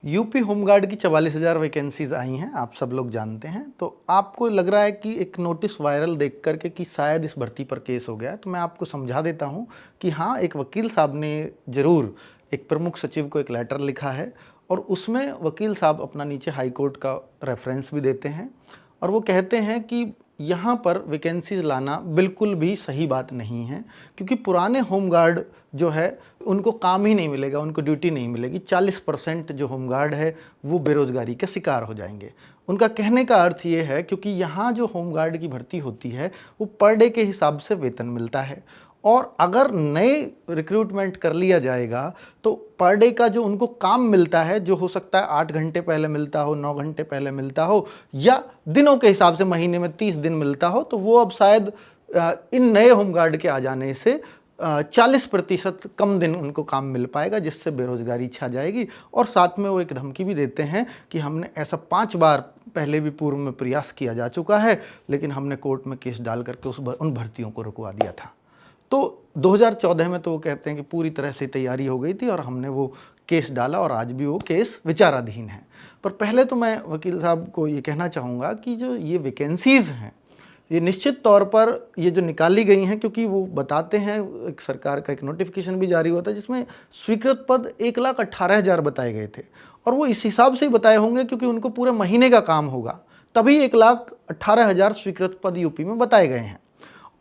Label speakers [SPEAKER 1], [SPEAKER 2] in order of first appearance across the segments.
[SPEAKER 1] UP home guard की 44,000 vacancies आई हैं, आप सब लोग जानते हैं। तो आपको लग रहा है कि एक नोटिस वायरल देख कर के कि शायद इस भर्ती पर केस हो गया है, तो मैं आपको समझा देता हूं कि हाँ, एक वकील साहब ने ज़रूर एक प्रमुख सचिव को एक लेटर लिखा है और उसमें वकील साहब अपना नीचे हाई कोर्ट का रेफरेंस भी देते हैं और वो कहते हैं कि यहाँ पर वैकेंसीज लाना बिल्कुल भी सही बात नहीं है, क्योंकि पुराने होमगार्ड जो है उनको काम ही नहीं मिलेगा, उनको ड्यूटी नहीं मिलेगी। 40% जो होमगार्ड है वो बेरोजगारी के शिकार हो जाएंगे। उनका कहने का अर्थ ये है क्योंकि यहाँ जो होमगार्ड की भर्ती होती है वो पर डे के हिसाब से वेतन मिलता है और अगर नए रिक्रूटमेंट कर लिया जाएगा तो पर डे का जो उनको काम मिलता है, जो हो सकता है 8 घंटे पहले मिलता हो, 9 घंटे पहले मिलता हो या दिनों के हिसाब से महीने में 30 दिन मिलता हो, तो वो अब शायद इन नए होमगार्ड के आ जाने से 40% कम दिन उनको काम मिल पाएगा, जिससे बेरोजगारी छा जाएगी। और साथ में वो एक धमकी भी देते हैं कि हमने ऐसा 5 बार पहले भी पूर्व में प्रयास किया जा चुका है, लेकिन हमने कोर्ट में केस डाल करके उन भर्तियों को रुकवा दिया था। तो 2014 में तो वो कहते हैं कि पूरी तरह से तैयारी हो गई थी और हमने वो केस डाला और आज भी वो केस विचाराधीन है। पर पहले तो मैं वकील साहब को ये कहना चाहूँगा कि जो ये वैकेंसीज़ हैं, ये निश्चित तौर पर ये जो निकाली गई हैं, क्योंकि वो बताते हैं, एक सरकार का एक नोटिफिकेशन भी जारी हुआ था जिसमें स्वीकृत पद 1,18,000 बताए गए थे और वो इस हिसाब से ही बताए होंगे क्योंकि उनको पूरे महीने का काम होगा, तभी 1,18,000 स्वीकृत पद यूपी में बताए गए हैं।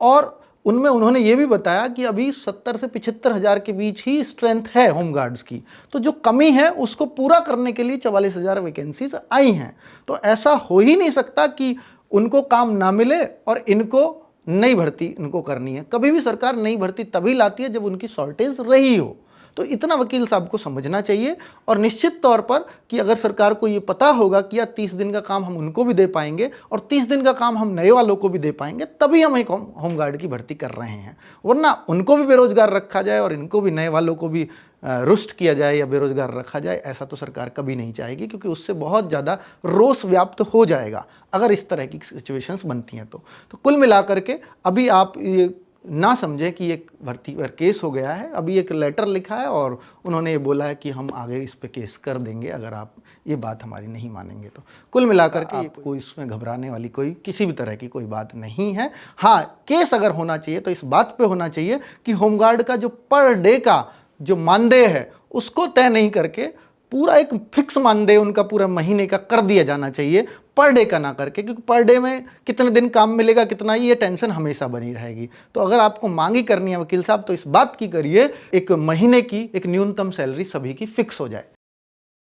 [SPEAKER 1] और उनमें उन्होंने ये भी बताया कि अभी 70 से 75,000 के बीच ही स्ट्रेंथ है होमगार्ड्स की, तो जो कमी है उसको पूरा करने के लिए 44,000 वैकेंसीज आई हैं। तो ऐसा हो ही नहीं सकता कि उनको काम ना मिले और इनको नई भर्ती इनको करनी है। कभी भी सरकार नई भर्ती तभी लाती है जब उनकी शॉर्टेज रही हो। तो इतना वकील साहब को समझना चाहिए और निश्चित तौर पर कि अगर सरकार को ये पता होगा कि यार 30 दिन का काम हम उनको भी दे पाएंगे और 30 दिन का काम हम नए वालों को भी दे पाएंगे, तभी हम एक होमगार्ड की भर्ती कर रहे हैं। वरना उनको भी बेरोजगार रखा जाए और इनको भी, नए वालों को भी रुष्ट किया जाए या बेरोजगार रखा जाए, ऐसा तो सरकार कभी नहीं चाहेगी, क्योंकि उससे बहुत ज़्यादा रोष व्याप्त हो जाएगा अगर इस तरह की सिचुएशंस बनती हैं। तो कुल मिलाकर के अभी आप ये ना समझें कि एक भर्ती पर केस हो गया है। अभी एक लेटर लिखा है और उन्होंने ये बोला है कि हम आगे इस पे केस कर देंगे अगर आप ये बात हमारी नहीं मानेंगे तो। कुल मिलाकर के कोई इसमें घबराने वाली कोई किसी भी तरह की कोई बात नहीं है। हाँ, केस अगर होना चाहिए तो इस बात पे होना चाहिए कि होमगार्ड का जो पर डे का जो मानदेय है उसको तय नहीं करके पूरा एक फिक्स मानदेय उनका पूरा महीने का कर दिया जाना चाहिए, पर डे का ना करके, क्योंकि पर डे में कितने दिन काम मिलेगा, कितना, ये टेंशन हमेशा बनी रहेगी। तो अगर आपको मांगी करनी है वकील साहब, तो इस बात की करिए एक महीने की एक न्यूनतम सैलरी सभी की फिक्स हो जाए।